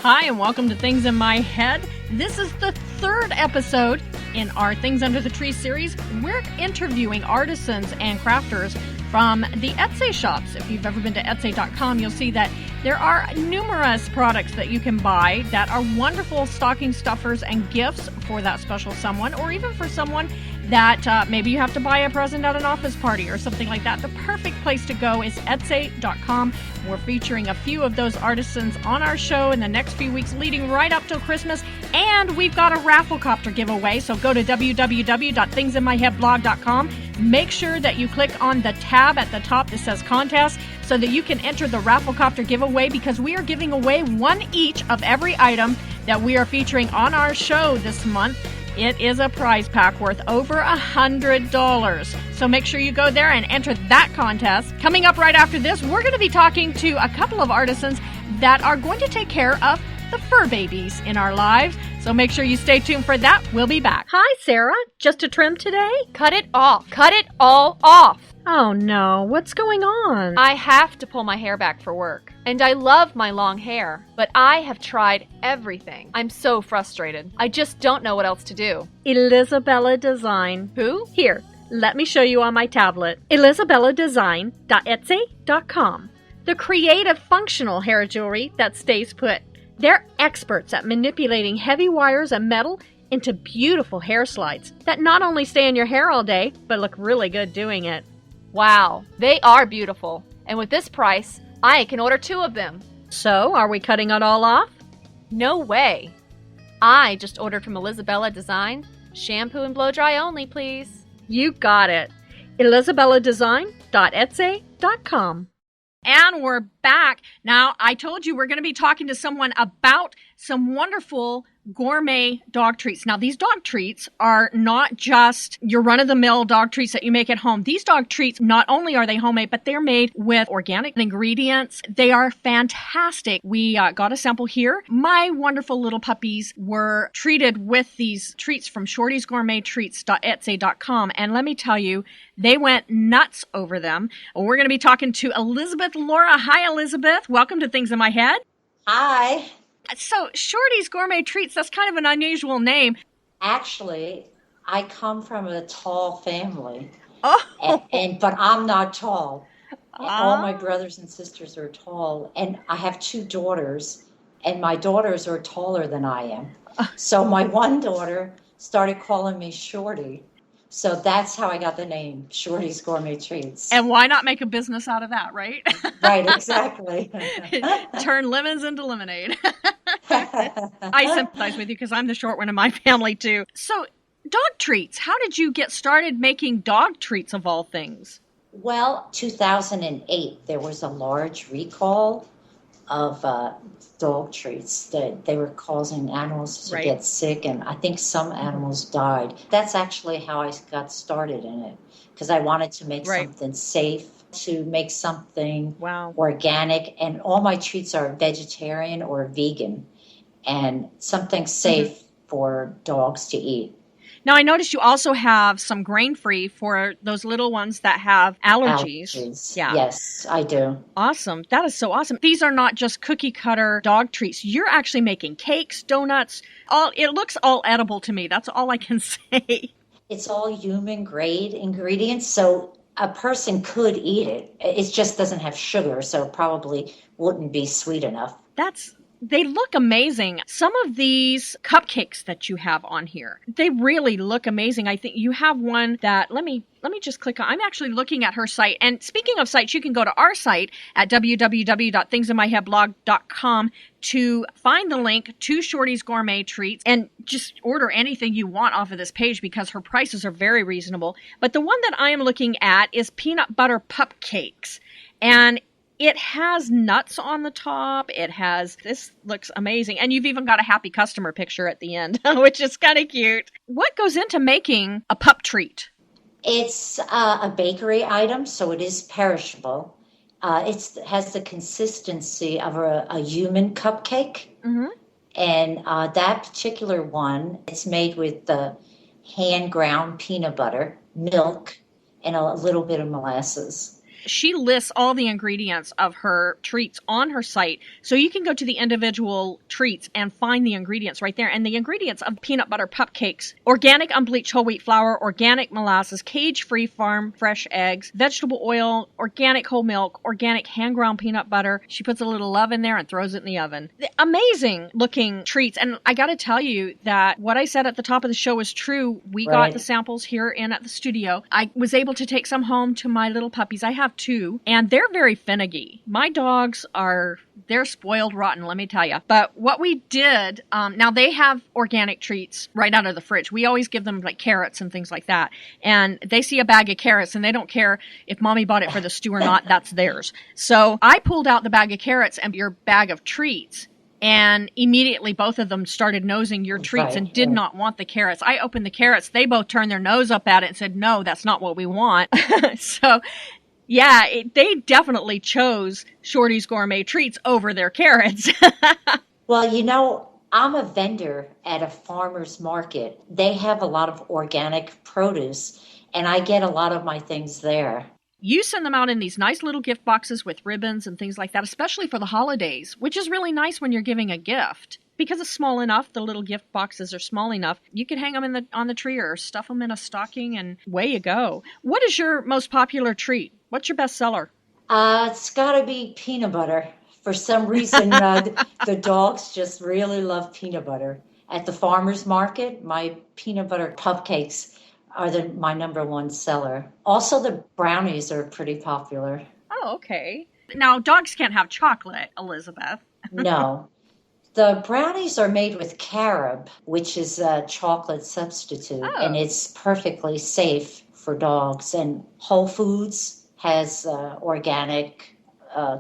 Hi, and welcome to Things in My Head. This is the third episode in our Things Under the Tree series. We're interviewing artisans and crafters from the Etsy shops. If you've ever been to Etsy.com, you'll see that there are numerous products that you can buy that are wonderful stocking stuffers and gifts for that special someone, or even for someone that maybe you have to buy a present at an office party or something like that. The perfect place to go is Etsy.com. We're featuring a few of those artisans on our show in the next few weeks leading right up till Christmas. And we've got a rafflecopter giveaway. So go to www.thingsinmyheadblog.com. Make sure that you click on the tab at the top that says contest so that you can enter the rafflecopter giveaway, because we are giving away one each of every item that we are featuring on our show this month. It is a prize pack worth over $100. So make sure you go there and enter that contest. Coming up right after this, we're going to be talking to a couple of artisans that are going to take care of the fur babies in our lives. So make sure you stay tuned for that. We'll be back. Hi, Sarah. Just a trim today? Cut it off. Cut it all off. Oh, no. What's going on? I have to pull my hair back for work. And I love my long hair, but I have tried everything. I'm so frustrated. I just don't know what else to do. Elisabella Design. Who? Here, let me show you on my tablet. ElisabellaDesign.etsy.com. The creative, functional hair jewelry that stays put. They're experts at manipulating heavy wires and metal into beautiful hair slides that not only stay in your hair all day, but look really good doing it. Wow, they are beautiful. And with this price, I can order 2 of them. So, are we cutting it all off? No way. I just ordered from Elisabella Design. Shampoo and blow dry only, please. You got it. ElisabellaDesign.etsy.com. And we're back. Now, I told you we're going to be talking to someone about some wonderful gourmet dog treats. Now, these dog treats are not just your run-of-the-mill dog treats that you make at home. These dog treats, not only are they homemade, but they're made with organic ingredients. They are fantastic. We got a sample here. My wonderful little puppies were treated with these treats from shortiesgourmettreats.etsy.com. And let me tell you, they went nuts over them. We're going to be talking to Elizabeth Laura. Hi, Elizabeth. Welcome to Things in My Head. Hi. So, Shorty's Gourmet Treats, that's kind of an unusual name. Actually, I come from a tall family. Oh. But I'm not tall. All my brothers and sisters are tall. And I have 2 daughters, and my daughters are taller than I am. So my one daughter started calling me Shorty. So that's how I got the name, Shorty's Gourmet Treats. And why not make a business out of that, right? Right, exactly. Turn lemons into lemonade. I sympathize with you because I'm the short one in my family too. So, dog treats. How did you get started making dog treats of all things? Well, 2008, there was a large recall of dog treats that they were causing animals to get sick, and I think some animals died. That's actually how I got started in it, because I wanted to make something safe, to make something organic, and all my treats are vegetarian or vegan, and something safe for dogs to eat. Now, I noticed you also have some grain-free for those little ones that have allergies. Yeah. Yes, I do. Awesome. That is so awesome. These are not just cookie-cutter dog treats. You're actually making cakes, donuts. It looks all edible to me. That's all I can say. It's all human-grade ingredients, so a person could eat it. It just doesn't have sugar, so it probably wouldn't be sweet enough. They look amazing. Some of these cupcakes that you have on here, they really look amazing. I think you have one that, let me just click on. I'm actually looking at her site. And speaking of sites, you can go to our site at www.thingsinmyheadblog.com to find the link to Shorty's Gourmet Treats and just order anything you want off of this page because her prices are very reasonable. But the one that I am looking at is peanut butter pup cakes. And it has nuts on the top. This looks amazing. And you've even got a happy customer picture at the end, which is kind of cute. What goes into making a pup treat? It's a bakery item, so it is perishable. It has the consistency of a human cupcake. Mm-hmm. And that particular one, it's made with the hand ground peanut butter, milk, and a little bit of molasses. She lists all the ingredients of her treats on her site. So you can go to the individual treats and find the ingredients right there. And the ingredients of peanut butter cupcakes, organic unbleached whole wheat flour, organic molasses, cage-free farm fresh eggs, vegetable oil, organic whole milk, organic hand-ground peanut butter. She puts a little love in there and throws it in the oven. Amazing looking treats. And I got to tell you that what I said at the top of the show is true. We got the samples here in at the studio. I was able to take some home to my little puppies. I have two, and they're very finicky. My dogs they're spoiled rotten, let me tell you. But what we did, now they have organic treats right out of the fridge. We always give them like carrots and things like that. And they see a bag of carrots and they don't care if mommy bought it for the stew or not, that's theirs. So I pulled out the bag of carrots and your bag of treats. And immediately both of them started nosing your treats and did not want the carrots. I opened the carrots. They both turned their nose up at it and said, no, that's not what we want. So, yeah, they definitely chose Shorty's Gourmet Treats over their carrots. Well, I'm a vendor at a farmer's market. They have a lot of organic produce, and I get a lot of my things there. You send them out in these nice little gift boxes with ribbons and things like that, especially for the holidays, which is really nice when you're giving a gift. Because it's small enough, the little gift boxes are small enough, you can hang them on the tree or stuff them in a stocking, and away you go. What is your most popular treat? What's your best seller? It's got to be peanut butter. For some reason, the dogs just really love peanut butter. At the farmer's market, my peanut butter cupcakes are my number one seller. Also, the brownies are pretty popular. Oh, okay. Now, dogs can't have chocolate, Elizabeth. No. The brownies are made with carob, which is a chocolate substitute, and it's perfectly safe for dogs. And Whole Foods has organic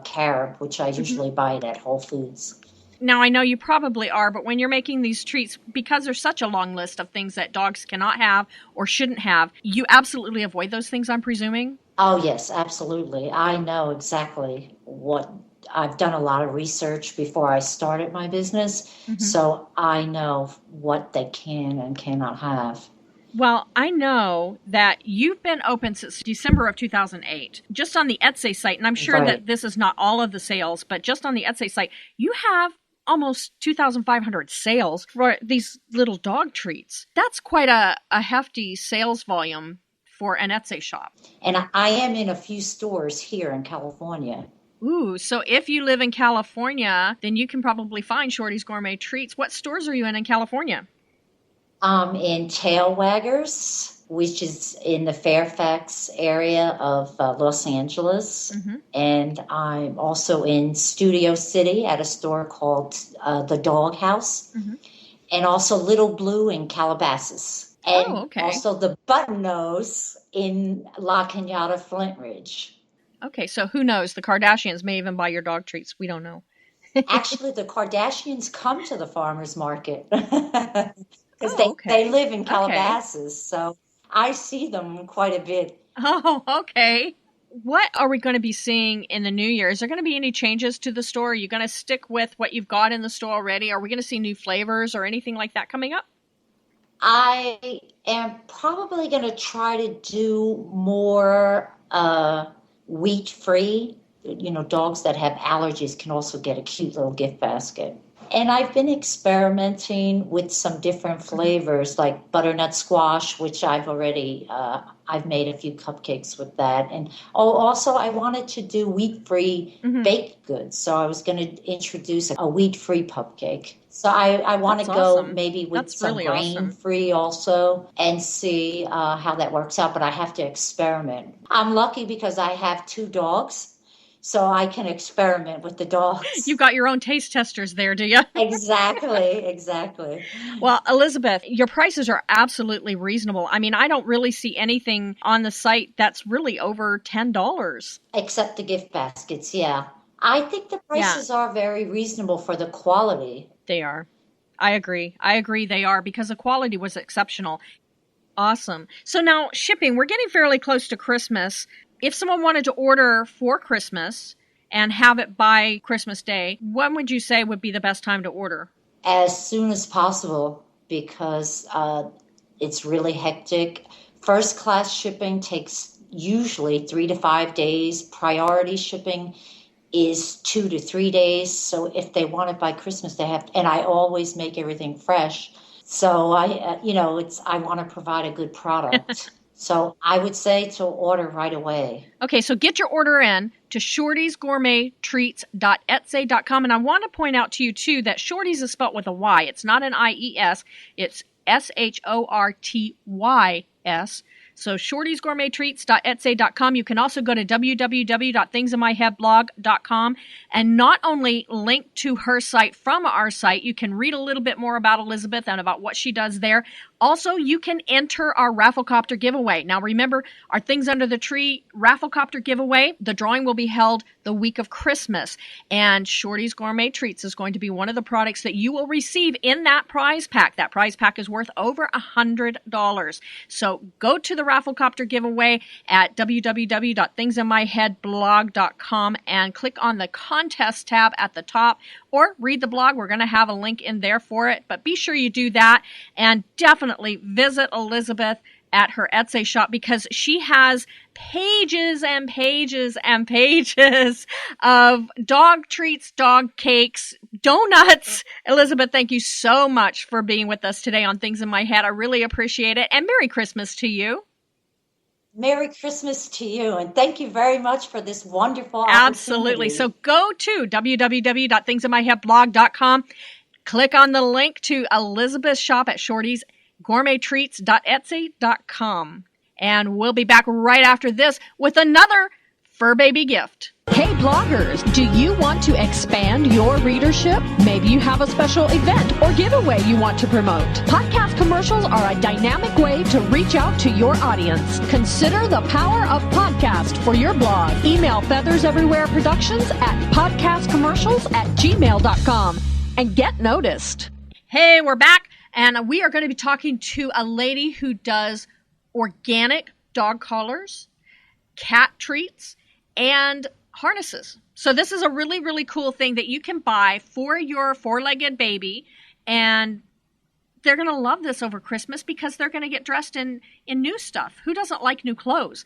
carob, which I usually buy it at Whole Foods. Now, I know you probably are, but when you're making these treats, because there's such a long list of things that dogs cannot have or shouldn't have, you absolutely avoid those things, I'm presuming? Oh, yes, absolutely. I know exactly what I've done a lot of research before I started my business, so I know what they can and cannot have. Well, I know that you've been open since December of 2008, just on the Etsy site, and I'm sure that this is not all of the sales, but just on the Etsy site, you have almost 2,500 sales for these little dog treats. That's quite a hefty sales volume for an Etsy shop. And I am in a few stores here in California. Ooh, so if you live in California, then you can probably find Shorty's Gourmet Treats. What stores are you in California? In Tail Waggers, which is in the Fairfax area of Los Angeles. And I'm also in Studio City at a store called The Dog House. And also Little Blue in Calabasas. And also the Button Nose in La Cañada, Flint Ridge. Okay, so who knows? The Kardashians may even buy your dog treats. We don't know. Actually, the Kardashians come to the farmer's market. Because they live in Calabasas, so I see them quite a bit. Oh, okay. What are we going to be seeing in the new year? Is there going to be any changes to the store? Are you going to stick with what you've got in the store already? Are we going to see new flavors or anything like that coming up? I am probably going to try to do more wheat-free. Dogs that have allergies can also get a cute little gift basket. And I've been experimenting with some different flavors like butternut squash, which I've made a few cupcakes with that. And also I wanted to do wheat-free baked goods. So I was going to introduce a wheat-free cupcake. So I want to go maybe with some grain-free also and see how that works out. But I have to experiment. I'm lucky because I have two dogs. So I can experiment with the dogs. You've got your own taste testers there, do you? Exactly. Well, Elizabeth, your prices are absolutely reasonable. I mean, I don't really see anything on the site that's really over $10. Except the gift baskets, yeah. I think the prices are very reasonable for the quality. They are. I agree they are because the quality was exceptional. Awesome. So now shipping, we're getting fairly close to Christmas. If someone wanted to order for Christmas and have it by Christmas Day, when would you say would be the best time to order? As soon as possible because it's really hectic. First class shipping takes usually 3 to 5 days. Priority shipping is 2 to 3 days. So if they want it by Christmas, they have, and I always make everything fresh. So I want to provide a good product. So I would say to order right away. Okay, so get your order in to shortiesgourmettreats.etsy.com. And I want to point out to you, too, that Shorties is spelled with a Y. It's not an I-E-S. It's S-H-O-R-T-Y-S. So shortiesgourmettreats.etsy.com. You can also go to www.thingsinmyheadblog.com and not only link to her site from our site, you can read a little bit more about Elizabeth and about what she does there. Also, you can enter our Rafflecopter giveaway. Now, remember, our Things Under the Tree Rafflecopter giveaway, the drawing will be held the week of Christmas. And Shorty's Gourmet Treats is going to be one of the products that you will receive in that prize pack. That prize pack is worth over $100. So go to the Rafflecopter giveaway at www.thingsinmyheadblog.com and click on the contest tab at the top, or read the blog. We're going to have a link in there for it, but be sure you do that, and definitely visit Elizabeth at her Etsy shop because she has pages and pages and pages of dog treats, dog cakes, donuts. Elizabeth, thank you so much for being with us today on Things in My Head. I really appreciate it, and Merry Christmas to you. Merry Christmas to you, and thank you very much for this wonderful opportunity. Absolutely. So go to www.thingsinmyheadblog.com, click on the link to Elizabeth's shop at shortiesgourmettreats.etsy.com, and we'll be back right after this with another fur baby gift. Hey bloggers, do you want to expand your readership? Maybe you have a special event or giveaway you want to promote. Podcast commercials are a dynamic way to reach out to your audience. Consider the power of podcast for your blog. Email Feathers Everywhere Productions at podcastcommercials@gmail.com and get noticed. Hey, we're back, and we are going to be talking to a lady who does organic dog collars, cat treats, and harnesses. So this is a really, really cool thing that you can buy for your four-legged baby, and they're going to love this over Christmas because they're going to get dressed in new stuff. Who doesn't like new clothes?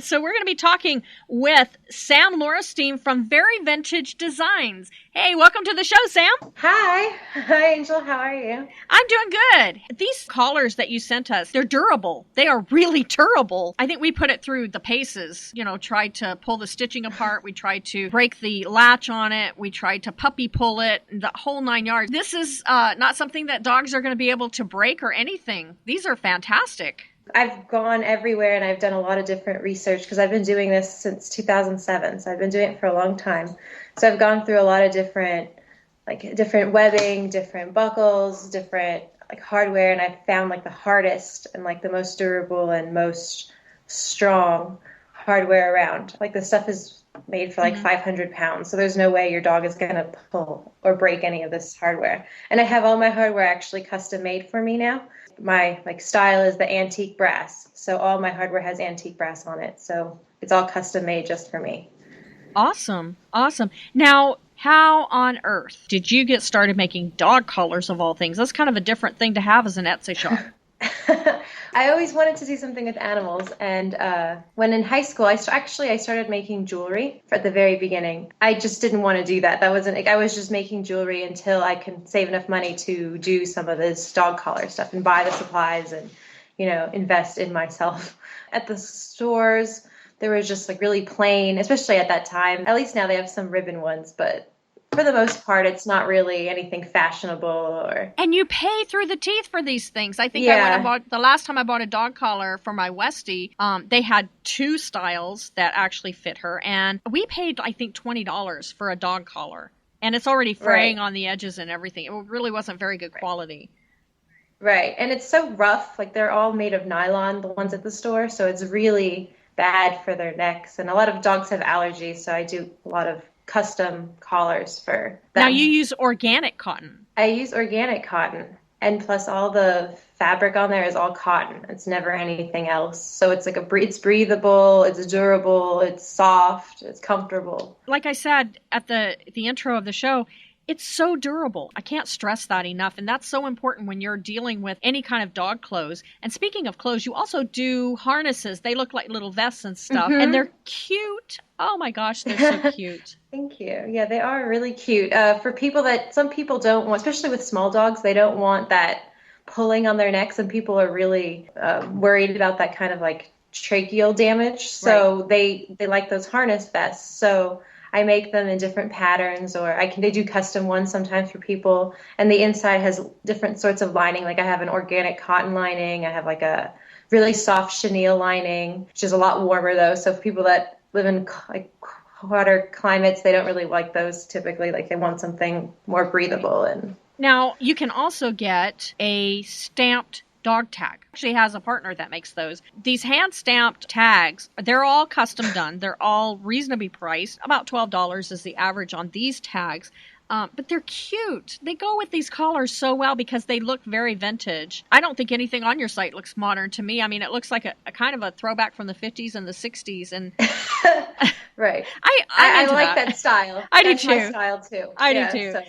So we're going to be talking with Sam Laurestein from Very Vintage Designs. Hey, welcome to the show, Sam. Hi. Hi, Angel. How are you? I'm doing good. These collars that you sent us, they're durable. They are really durable. I think we put it through the paces, tried to pull the stitching apart. We tried to break the latch on it. We tried to puppy pull it, the whole 9 yards. This is not something that dogs are going to be able to break or anything. These are fantastic. I've gone everywhere and I've done a lot of different research because I've been doing this since 2007. So I've been doing it for a long time. So I've gone through a lot of different webbing, different buckles, different hardware, and I've found the hardest and the most durable and most strong hardware around. The stuff is made for 500 pounds. So there's no way your dog is going to pull or break any of this hardware. And I have all my hardware actually custom made for me now. My style is the antique brass. So all my hardware has antique brass on it. So it's all custom made just for me. Awesome. Awesome. Now, how on earth did you get started making dog collars of all things? That's kind of a different thing to have as an Etsy shop. I always wanted to do something with animals, and when in high school, I started making jewelry at the very beginning. I just didn't want to do that. I was just making jewelry until I can save enough money to do some of this dog collar stuff and buy the supplies and, invest in myself. At the stores, there was just really plain, especially at that time. At least now they have some ribbon ones, but for the most part, it's not really anything fashionable. And you pay through the teeth for these things. I think the last time I bought a dog collar for my Westie, they had two styles that actually fit her. And we paid, I think, $20 for a dog collar. And it's already fraying on the edges and everything. It really wasn't very good quality. Right. And it's so rough. They're all made of nylon, the ones at the store. So it's really bad for their necks. And a lot of dogs have allergies. So I do a lot of custom collars for them. Now you use organic cotton. I use organic cotton, and plus all the fabric on there is all cotton. It's never anything else. So it's it's breathable, it's durable, it's soft, it's comfortable. Like I said at the intro of the show, it's so durable. I can't stress that enough. And that's so important when you're dealing with any kind of dog clothes. And speaking of clothes, you also do harnesses. They look like little vests and stuff. And they're cute. Oh my gosh, they're so cute. Thank you. Yeah, they are really cute. For people that some people don't want, especially with small dogs, they don't want that pulling on their necks, and people are really worried about that kind of like tracheal damage. So they like those harness vests. So I make them in different patterns, or they do custom ones sometimes for people. And the inside has different sorts of lining. Like I have an organic cotton lining. I have like a really soft chenille lining, which is a lot warmer though. So for people that live in like hotter climates, they don't really like those typically. Like they want something more breathable. And now you can also get a stamped dog tag. Actually has a partner that makes those. These hand stamped tags, they're all custom done. They're all reasonably priced. About $12 is the average on these tags. But they're cute. They go with these collars so well because they look very vintage. I don't think anything on your site looks modern to me. I mean, it looks like a kind of a throwback from the 50s and the 60s. And right. I like that style. I That's do too. My style too. I do too. So.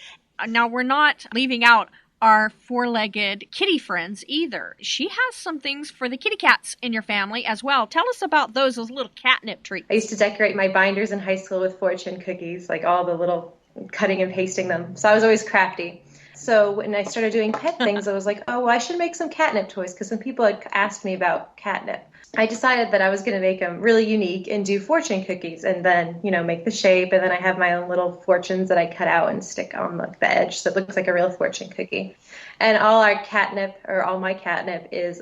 Now, we're not leaving out our four-legged kitty friends either. She has some things for the kitty cats in your family as well. Tell us about those little catnip treats. I used to decorate my binders in high school with fortune cookies, like all the little cutting and pasting them. So I was always crafty. So when I started doing pet things, I was like, oh, well, I should make some catnip toys, because when people had asked me about catnip, I decided that I was going to make them really unique and do fortune cookies, and then, make the shape. And then I have my own little fortunes that I cut out and stick on the edge, so it looks like a real fortune cookie. And all my catnip is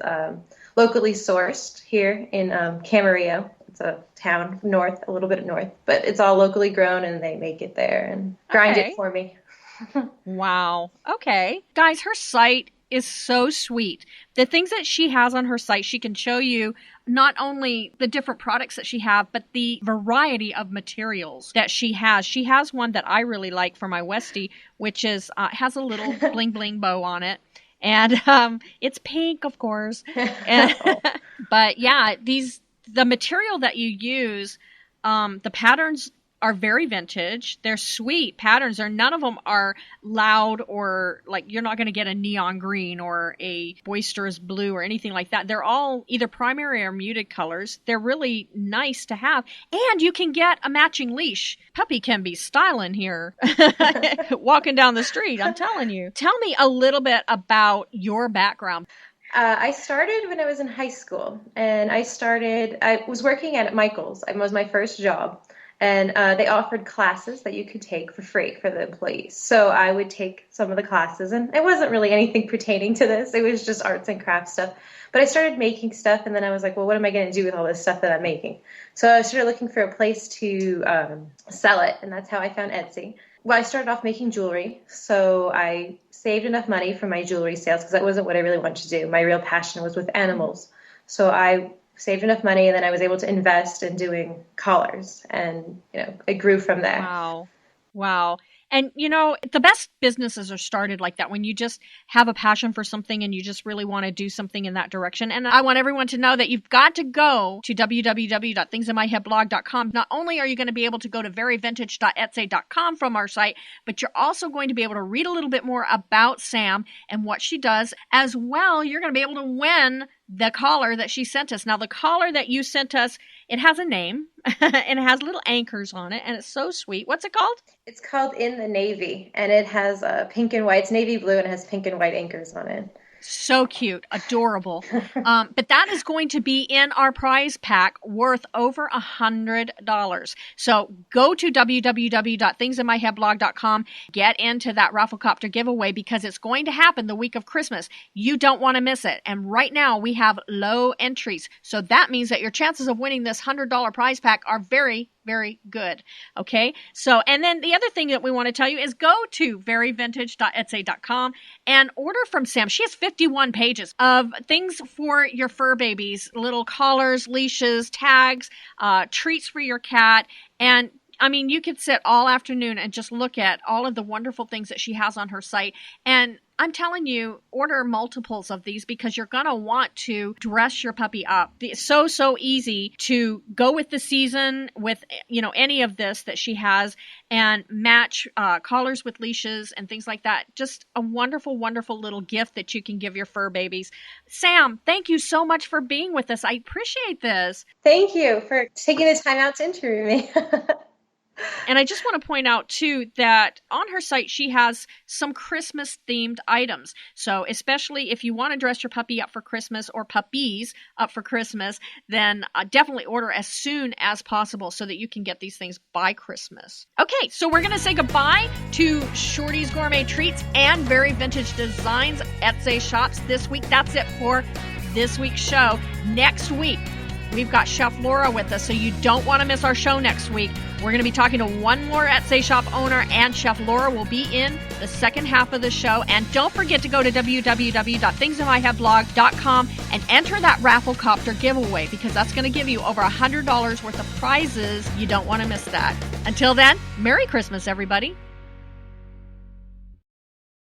locally sourced here in Camarillo. It's a town a little bit north, but it's all locally grown, and they make it there and grind it for me. Wow. Okay. Guys, her site is so sweet. The things that she has on her site, she can show you not only the different products that she has, but the variety of materials that she has. She has one that I really like for my Westie, which is has a little bling bling bow on it. And it's pink, of course. But yeah, the material that you use, the patterns are very vintage. They're sweet patterns. None of them are loud, or like you're not going to get a neon green or a boisterous blue or anything like that. They're all either primary or muted colors. They're really nice to have. And you can get a matching leash. Puppy can be styling here walking down the street, I'm telling you. Tell me a little bit about your background. I started when I was in high school, and I was working at Michael's. It was my first job. And they offered classes that you could take for free for the employees. So I would take some of the classes, and it wasn't really anything pertaining to this. It was just arts and crafts stuff. But I started making stuff, and then I was like, well, what am I going to do with all this stuff that I'm making? So I started looking for a place to sell it, and that's how I found Etsy. Well, I started off making jewelry, so I saved enough money from my jewelry sales, because that wasn't what I really wanted to do. My real passion was with animals. So I saved enough money, and then I was able to invest in doing collars, and it grew from there. Wow. And the best businesses are started like that, when you just have a passion for something and you just really want to do something in that direction. And I want everyone to know that you've got to go to www.thingsinmyheadblog.com. Not only are you going to be able to go to veryvintage.etsy.com from our site, but you're also going to be able to read a little bit more about Sam and what she does. As well, you're going to be able to win the collar that she sent us. Now, the collar that you sent us, it has a name and it has little anchors on it, and it's so sweet. What's it called? It's called In the Navy, and it has pink and white. It's navy blue, and it has pink and white anchors on it. So cute. Adorable. But that is going to be in our prize pack, worth over $100. So go to www.thingsinmyheadblog.com, get into that Rafflecopter giveaway, because it's going to happen the week of Christmas. You don't want to miss it. And right now we have low entries. So that means that your chances of winning this $100 prize pack are very, very good. Okay. So, and then the other thing that we want to tell you is go to veryvintage.etsy.com and order from Sam. She has 51 pages of things for your fur babies, little collars, leashes, tags, treats for your cat. And I mean, you could sit all afternoon and just look at all of the wonderful things that she has on her site. And I'm telling you, order multiples of these because you're going to want to dress your puppy up. It's so easy to go with the season with, any of this that she has and match collars with leashes and things like that. Just a wonderful, wonderful little gift that you can give your fur babies. Sam, thank you so much for being with us. I appreciate this. Thank you for taking the time out to interview me. And I just want to point out, too, that on her site, she has some Christmas-themed items. So especially if you want to dress your puppy up for Christmas or puppies up for Christmas, then definitely order as soon as possible so that you can get these things by Christmas. Okay, so we're going to say goodbye to Shorty's Gourmet Treats and Very Vintage Designs Etsy shops this week. That's it for this week's show. Next week, we've got Chef Laura with us, so you don't want to miss our show next week. We're going to be talking to one more Etsy shop owner, and Chef Laura will be in the second half of the show. And don't forget to go to www.thingsinmyheadblog.com and enter that Rafflecopter giveaway, because that's going to give you over $100 worth of prizes. You don't want to miss that. Until then, Merry Christmas, everybody.